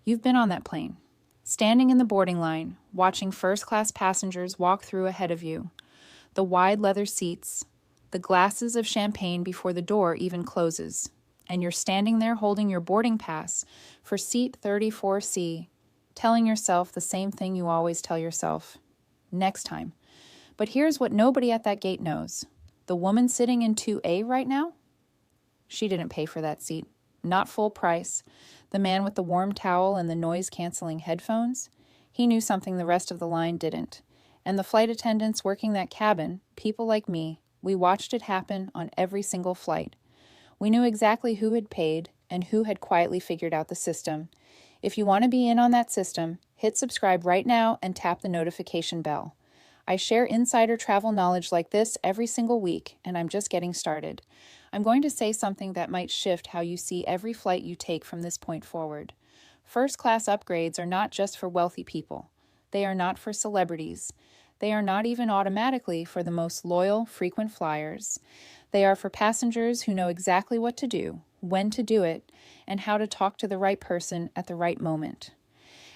You've been on that plane, standing in the boarding line, watching first-class passengers walk through ahead of you, the wide leather seats, the glasses of champagne before the door even closes, and you're standing there holding your boarding pass for seat 34C, telling yourself the same thing you always tell yourself. Next time. But here's what nobody at that gate knows. The woman sitting in 2A right now? She didn't pay for that seat. Not full price. The man with the warm towel and the noise-canceling headphones? He knew something the rest of the line didn't. And the flight attendants working that cabin, people like me, we watched it happen on every single flight. We knew exactly who had paid and who had quietly figured out the system. If you want to be in on that system, hit subscribe right now and tap the notification bell. I share insider travel knowledge like this every single week, and I'm just getting started. I'm going to say something that might shift how you see every flight you take from this point forward. First-class upgrades are not just for wealthy people. They are not for celebrities. They are not even automatically for the most loyal, frequent flyers. They are for passengers who know exactly what to do, when to do it, and how to talk to the right person at the right moment.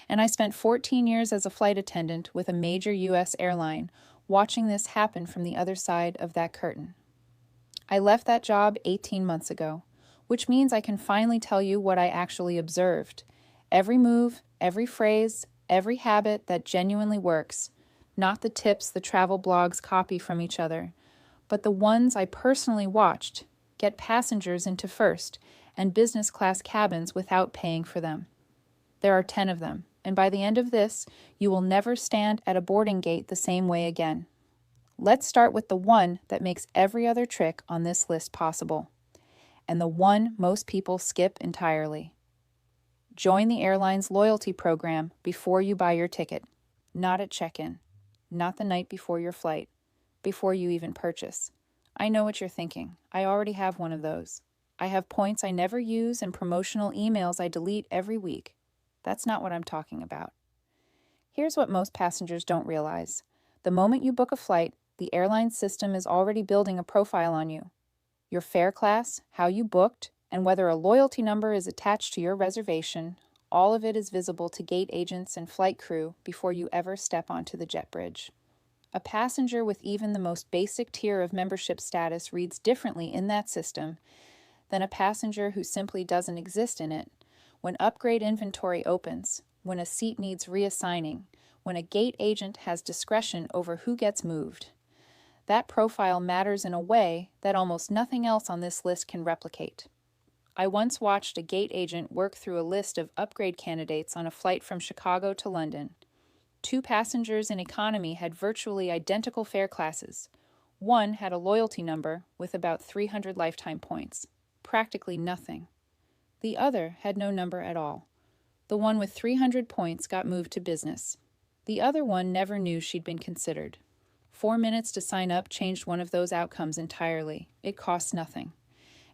And I spent 14 years as a flight attendant with a major U.S. airline, watching this happen from the other side of that curtain. I left that job 18 months ago, which means I can finally tell you what I actually observed. Every move, every phrase, every habit that genuinely works, not the tips the travel blogs copy from each other, but the ones I personally watched get passengers into first and business class cabins without paying for them. There are 10 of them, and by the end of this, you will never stand at a boarding gate the same way again. Let's start with the one that makes every other trick on this list possible, and the one most people skip entirely. Join the airline's loyalty program before you buy your ticket, not at check-in, not the night before your flight, before you even purchase. I know what you're thinking. I already have one of those. I have points I never use and promotional emails I delete every week. That's not what I'm talking about. Here's what most passengers don't realize. The moment you book a flight, the airline system is already building a profile on you. Your fare class, how you booked, and whether a loyalty number is attached to your reservation, all of it is visible to gate agents and flight crew before you ever step onto the jet bridge. A passenger with even the most basic tier of membership status reads differently in that system than a passenger who simply doesn't exist in it. When upgrade inventory opens, when a seat needs reassigning, when a gate agent has discretion over who gets moved. That profile matters in a way that almost nothing else on this list can replicate. I once watched a gate agent work through a list of upgrade candidates on a flight from Chicago to London. 2 passengers in economy had virtually identical fare classes. One had a loyalty number with about 300 lifetime points, practically nothing. The other had no number at all. The one with 300 points got moved to business. The other one never knew she'd been considered. 4 minutes to sign up changed one of those outcomes entirely. It cost nothing.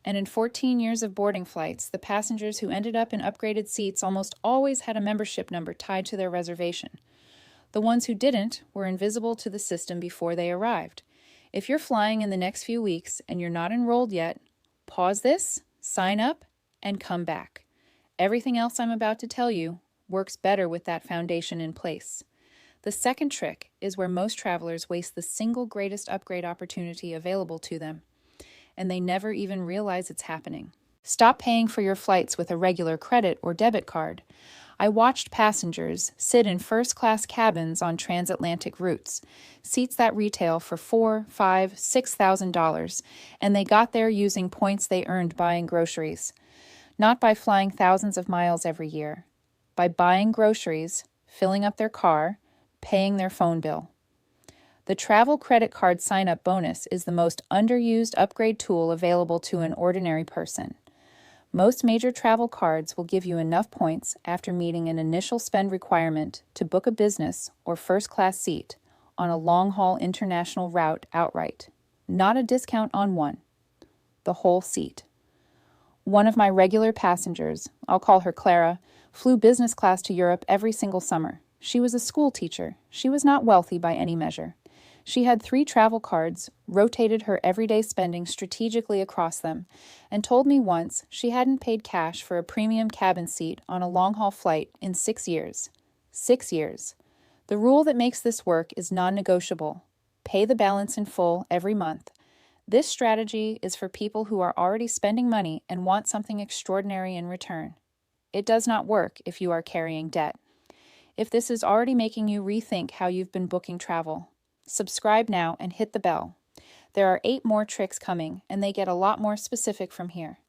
And in 14 years of boarding flights, the passengers who ended up in upgraded seats almost always had a membership number tied to their reservation. The ones who didn't were invisible to the system before they arrived. If you're flying in the next few weeks and you're not enrolled yet, pause this, sign up, and come back. Everything else I'm about to tell you works better with that foundation in place. The second trick is where most travelers waste the single greatest upgrade opportunity available to them, and they never even realize it's happening. Stop paying for your flights with a regular credit or debit card. I watched passengers sit in first-class cabins on transatlantic routes, seats that retail for $4,000, $5,000, $6,000, and they got there using points they earned buying groceries. Not by flying thousands of miles every year, by buying groceries, filling up their car, paying their phone bill. The travel credit card sign-up bonus is the most underused upgrade tool available to an ordinary person. Most major travel cards will give you enough points after meeting an initial spend requirement to book a business or first-class seat on a long-haul international route outright. Not a discount on one. The whole seat. One of my regular passengers, I'll call her Clara, flew business class to Europe every single summer. She was a school teacher. She was not wealthy by any measure. She had 3 travel cards, rotated her everyday spending strategically across them, and told me once she hadn't paid cash for a premium cabin seat on a long-haul flight in 6 years. 6 years. The rule that makes this work is non-negotiable. Pay the balance in full every month. This strategy is for people who are already spending money and want something extraordinary in return. It does not work if you are carrying debt. If this is already making you rethink how you've been booking travel, subscribe now and hit the bell. There are 8 more tricks coming, and they get a lot more specific from here.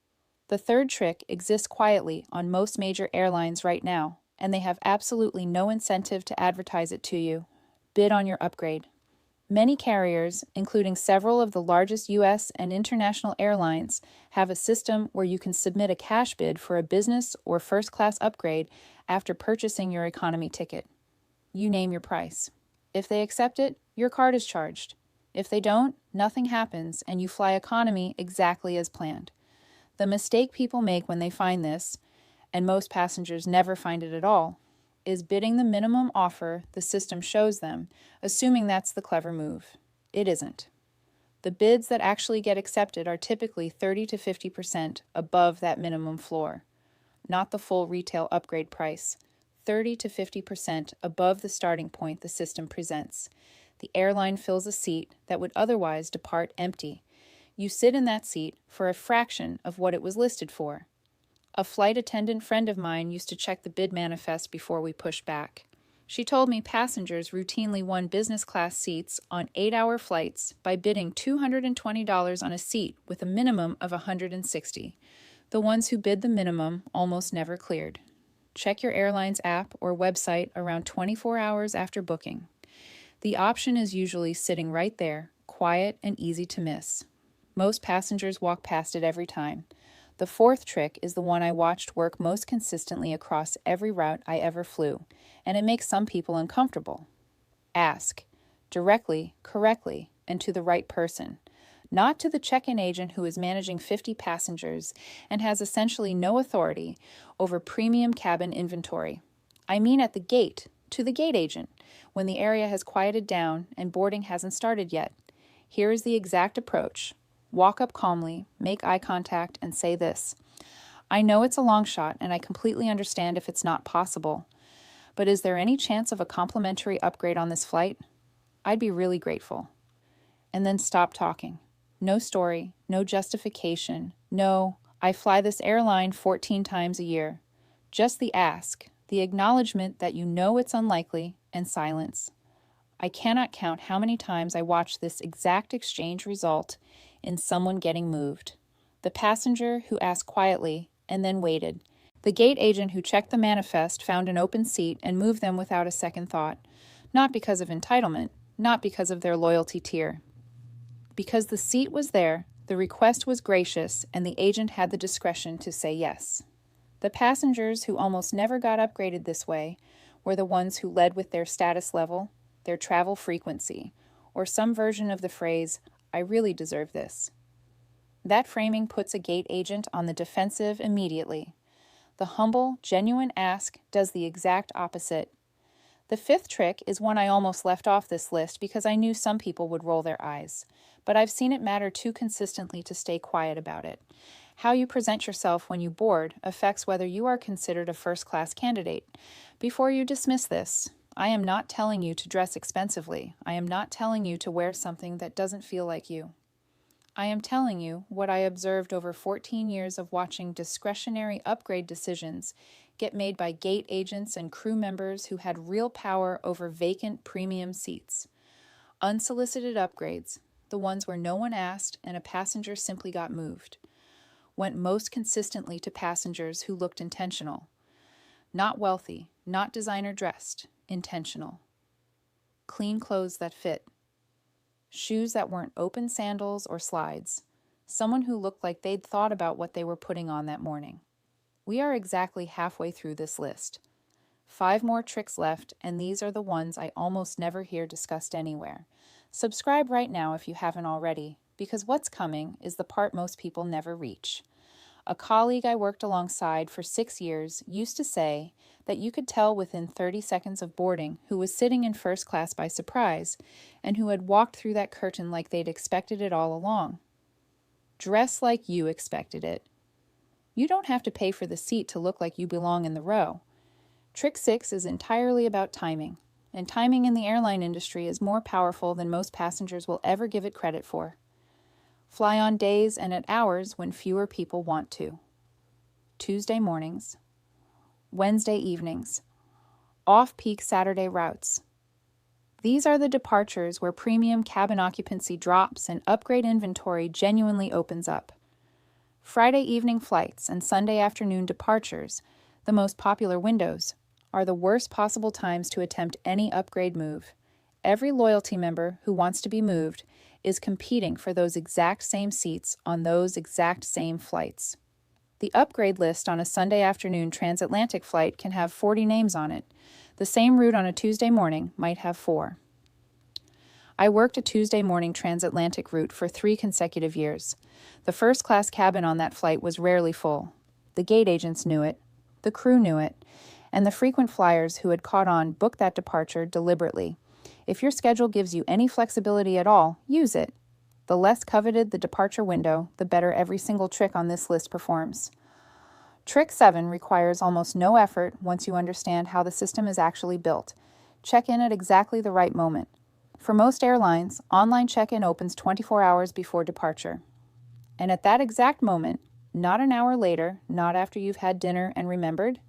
The third trick exists quietly on most major airlines right now, and they have absolutely no incentive to advertise it to you. Bid on your upgrade. Many carriers, including several of the largest U.S. and international airlines, have a system where you can submit a cash bid for a business or first-class upgrade after purchasing your economy ticket. You name your price. If they accept it, your card is charged. If they don't, nothing happens, and you fly economy exactly as planned. The mistake people make when they find this, and most passengers never find it at all, is bidding the minimum offer the system shows them, assuming that's the clever move. It isn't. The bids that actually get accepted are typically 30 to 50% above that minimum floor, not the full retail upgrade price, 30 to 50% above the starting point the system presents. The airline fills a seat that would otherwise depart empty. You sit in that seat for a fraction of what it was listed for. A flight attendant friend of mine used to check the bid manifest before we pushed back. She told me passengers routinely won business class seats on 8-hour flights by bidding $220 on a seat with a minimum of $160. The ones who bid the minimum almost never cleared. Check your airline's app or website around 24 hours after booking. The option is usually sitting right there, quiet and easy to miss. Most passengers walk past it every time. The fourth trick is the one I watched work most consistently across every route I ever flew, and it makes some people uncomfortable. Ask. Directly, correctly, and to the right person. Not to the check-in agent who is managing 50 passengers and has essentially no authority over premium cabin inventory. I mean at the gate, to the gate agent, when the area has quieted down and boarding hasn't started yet. Here is the exact approach. Walk up calmly, make eye contact, and say this. I know it's a long shot, and I completely understand if it's not possible, but is there any chance of a complimentary upgrade on this flight? I'd be really grateful. And then stop talking. No story, no justification, no, I fly this airline 14 times a year. Just the ask, the acknowledgement that you know it's unlikely, and silence. I cannot count how many times I watched this exact exchange result in someone getting moved. The passenger who asked quietly and then waited. The gate agent who checked the manifest found an open seat and moved them without a second thought. Not because of entitlement, not because of their loyalty tier. Because the seat was there, the request was gracious, and the agent had the discretion to say yes. The passengers who almost never got upgraded this way were the ones who led with their status level, their travel frequency, or some version of the phrase, I really deserve this. That framing puts a gate agent on the defensive immediately. The humble, genuine ask does the exact opposite. The fifth trick is one I almost left off this list because I knew some people would roll their eyes, but I've seen it matter too consistently to stay quiet about it. How you present yourself when you board affects whether you are considered a first-class candidate. Before you dismiss this, I am not telling you to dress expensively. I am not telling you to wear something that doesn't feel like you. I am telling you what I observed over 14 years of watching discretionary upgrade decisions get made by gate agents and crew members who had real power over vacant premium seats. Unsolicited upgrades, the ones where no one asked and a passenger simply got moved, went most consistently to passengers who looked intentional. Not wealthy, not designer dressed, intentional. Clean clothes that fit. Shoes that weren't open sandals or slides. Someone who looked like they'd thought about what they were putting on that morning. We are exactly halfway through this list. 5 more tricks left, and these are the ones I almost never hear discussed anywhere. Subscribe right now if you haven't already, because what's coming is the part most people never reach. A colleague I worked alongside for 6 years used to say that you could tell within 30 seconds of boarding who was sitting in first class by surprise and who had walked through that curtain like they'd expected it all along. Dress like you expected it. You don't have to pay for the seat to look like you belong in the row. Trick 6 is entirely about timing, and timing in the airline industry is more powerful than most passengers will ever give it credit for. Fly on days and at hours when fewer people want to. Tuesday mornings. Wednesday evenings. Off-peak Saturday routes. These are the departures where premium cabin occupancy drops and upgrade inventory genuinely opens up. Friday evening flights and Sunday afternoon departures, the most popular windows, are the worst possible times to attempt any upgrade move. Every loyalty member who wants to be moved is competing for those exact same seats on those exact same flights. The upgrade list on a Sunday afternoon transatlantic flight can have 40 names on it. The same route on a Tuesday morning might have 4. I worked a Tuesday morning transatlantic route for 3 consecutive years. The first-class cabin on that flight was rarely full. The gate agents knew it, the crew knew it, and the frequent flyers who had caught on booked that departure deliberately. If your schedule gives you any flexibility at all, use it. The less coveted the departure window, the better every single trick on this list performs. Trick 7 requires almost no effort once you understand how the system is actually built. Check in at exactly the right moment. For most airlines, online check-in opens 24 hours before departure. And at that exact moment, not an hour later, not after you've had dinner and remembered,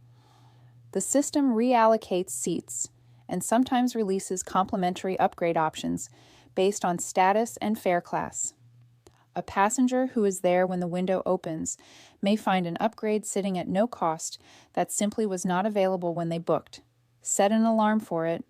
the system reallocates seats and sometimes releases complimentary upgrade options based on status and fare class. A passenger who is there when the window opens may find an upgrade sitting at no cost that simply was not available when they booked. Set an alarm for it.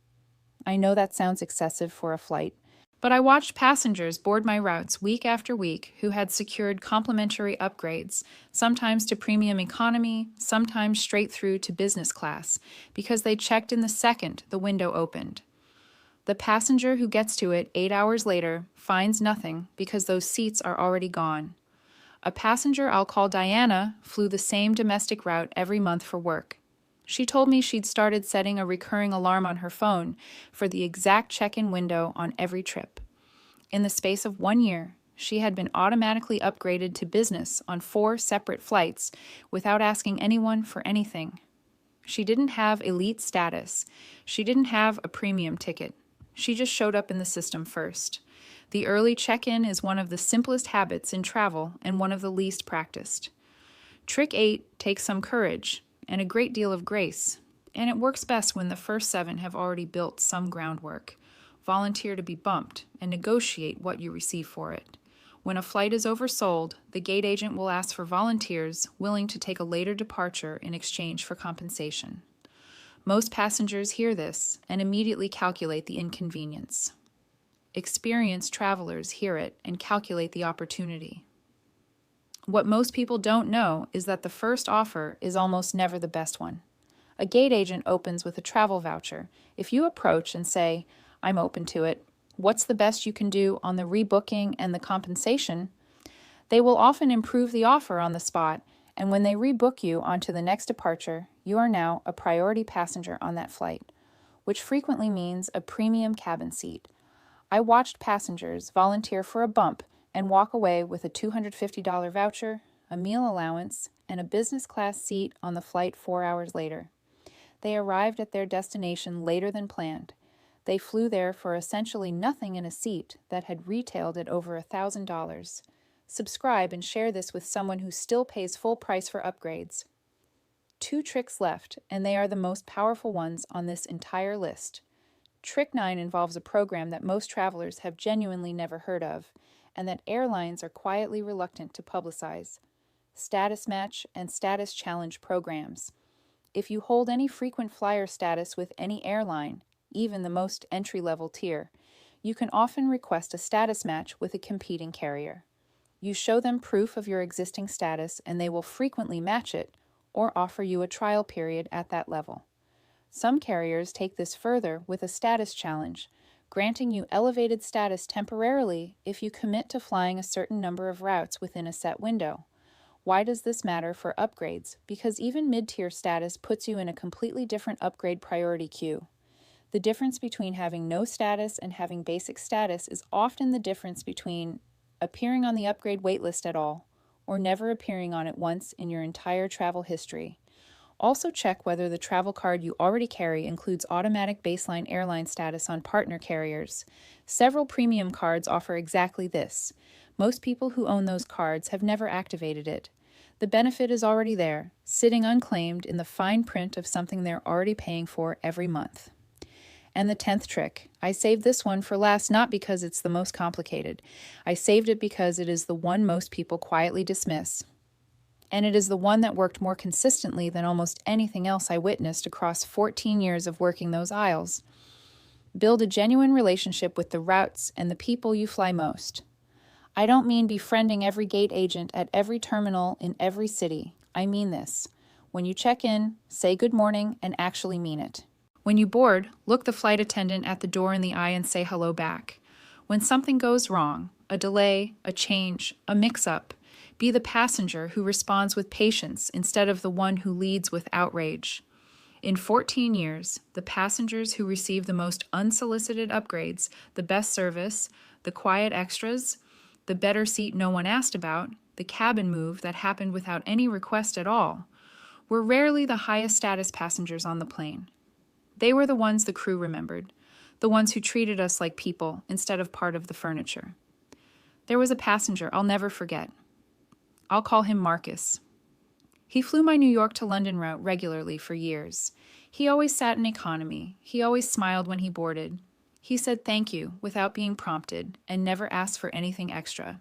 I know that sounds excessive for a flight, but I watched passengers board my routes week after week who had secured complimentary upgrades, sometimes to premium economy, sometimes straight through to business class, because they checked in the second the window opened. The passenger who gets to it 8 hours later finds nothing because those seats are already gone. A passenger I'll call Diana flew the same domestic route every month for work. She told me she'd started setting a recurring alarm on her phone for the exact check-in window on every trip. In the space of 1 year, she had been automatically upgraded to business on 4 separate flights without asking anyone for anything. She didn't have elite status. She didn't have a premium ticket. She just showed up in the system first. The early check-in is one of the simplest habits in travel and one of the least practiced. Trick 8 takes some courage and a great deal of grace, and it works best when the first 7 have already built some groundwork. Volunteer to be bumped and negotiate what you receive for it. When a flight is oversold, the gate agent will ask for volunteers willing to take a later departure in exchange for compensation. Most passengers hear this and immediately calculate the inconvenience. Experienced travelers hear it and calculate the opportunity. What most people don't know is that the first offer is almost never the best one. A gate agent opens with a travel voucher. If you approach and say, "I'm open to it. What's the best you can do on the rebooking and the compensation?" they will often improve the offer on the spot, and when they rebook you onto the next departure, you are now a priority passenger on that flight, which frequently means a premium cabin seat. I watched passengers volunteer for a bump and walk away with a $250 voucher, a meal allowance, and a business class seat on the flight 4 hours later. They arrived at their destination later than planned. They flew there for essentially nothing in a seat that had retailed at over $1,000. Subscribe and share this with someone who still pays full price for upgrades. 2 tricks left, and they are the most powerful ones on this entire list. Trick 9 involves a program that most travelers have genuinely never heard of, and that airlines are quietly reluctant to publicize. Status match and status challenge programs. If you hold any frequent flyer status with any airline, even the most entry-level tier, you can often request a status match with a competing carrier. You show them proof of your existing status and they will frequently match it or offer you a trial period at that level. Some carriers take this further with a status challenge, granting you elevated status temporarily if you commit to flying a certain number of routes within a set window. Why does this matter for upgrades? Because even mid-tier status puts you in a completely different upgrade priority queue. The difference between having no status and having basic status is often the difference between appearing on the upgrade waitlist at all or never appearing on it once in your entire travel history. Also check whether the travel card you already carry includes automatic baseline airline status on partner carriers. Several premium cards offer exactly this. Most people who own those cards have never activated it. The benefit is already there, sitting unclaimed in the fine print of something they're already paying for every month. And the 10th trick. I saved this one for last not because it's the most complicated. I saved it because it is the one most people quietly dismiss. And it is the one that worked more consistently than almost anything else I witnessed across 14 years of working those aisles. Build a genuine relationship with the routes and the people you fly most. I don't mean befriending every gate agent at every terminal in every city. I mean this. When you check in, say good morning and actually mean it. When you board, look the flight attendant at the door in the eye and say hello back. When something goes wrong, a delay, a change, a mix-up, be the passenger who responds with patience instead of the one who leads with outrage. In 14 years, the passengers who receive the most unsolicited upgrades, the best service, the quiet extras, the better seat no one asked about, the cabin move that happened without any request at all, were rarely the highest status passengers on the plane. They were the ones the crew remembered, the ones who treated us like people instead of part of the furniture. There was a passenger I'll never forget. I'll call him Marcus. He flew my New York to London route regularly for years. He always sat in economy. He always smiled when he boarded. He said thank you without being prompted and never asked for anything extra.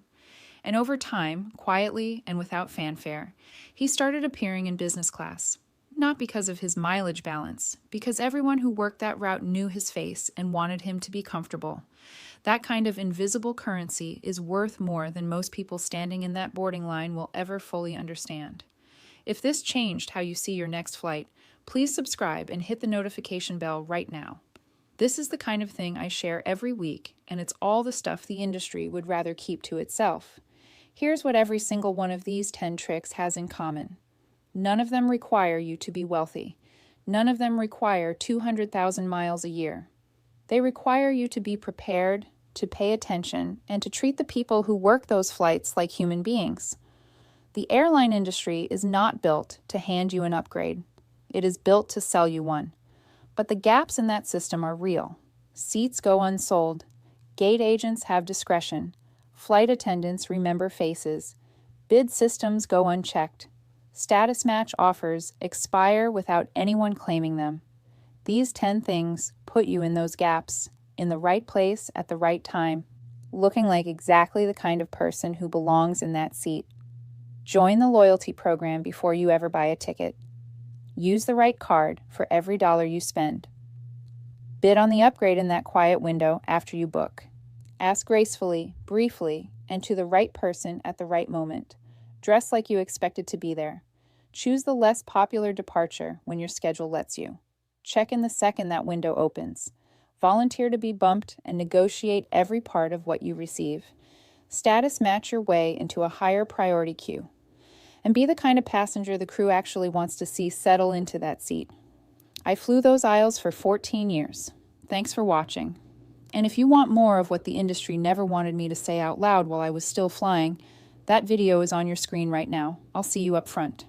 And over time, quietly and without fanfare, he started appearing in business class. Not because of his mileage balance, because everyone who worked that route knew his face and wanted him to be comfortable. That kind of invisible currency is worth more than most people standing in that boarding line will ever fully understand. If this changed how you see your next flight, please subscribe and hit the notification bell right now. This is the kind of thing I share every week, and it's all the stuff the industry would rather keep to itself. Here's what every single one of these 10 tricks has in common. None of them require you to be wealthy. None of them require 200,000 miles a year. They require you to be prepared, to pay attention, and to treat the people who work those flights like human beings. The airline industry is not built to hand you an upgrade. It is built to sell you one. But the gaps in that system are real. Seats go unsold. Gate agents have discretion. Flight attendants remember faces. Bid systems go unchecked. Status match offers expire without anyone claiming them. These 10 things put you in those gaps, in the right place at the right time, looking like exactly the kind of person who belongs in that seat. Join the loyalty program before you ever buy a ticket. Use the right card for every dollar you spend. Bid on the upgrade in that quiet window after you book. Ask gracefully, briefly, and to the right person at the right moment. Dress like you expected to be there. Choose the less popular departure when your schedule lets you. Check in the second that window opens. Volunteer to be bumped and negotiate every part of what you receive. Status match your way into a higher priority queue. And be the kind of passenger the crew actually wants to see settle into that seat. I flew those aisles for 14 years. Thanks for watching. And if you want more of what the industry never wanted me to say out loud while I was still flying, that video is on your screen right now. I'll see you up front.